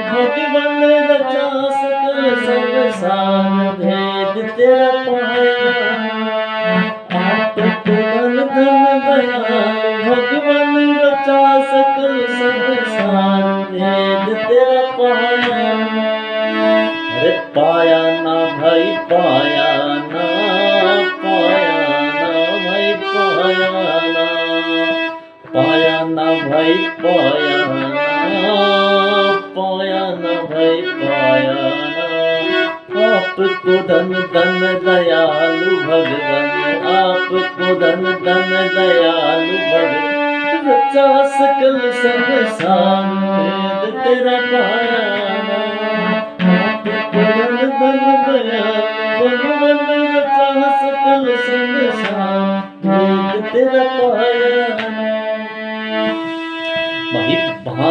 भगवन रचा सकल संसार, भेद तेरा पाया। आपको धन धन दयालु, भगवन रचा सकल संसार, भेद तेरा पाया। अरे पाया ना भाई पाया ना, पाया ना भाई पाया ना, पाया ना भाई पाया ना, पाया ना भाई पाया ना। आपको धन धन दयालु भगवान, आपको धन धन दयालु भगवान, रचा सकल संसार, भेद तेरा पाया ना। आपको धन धन दयालु भगवान, रचा सकल संसार, भेद तेरा पाया।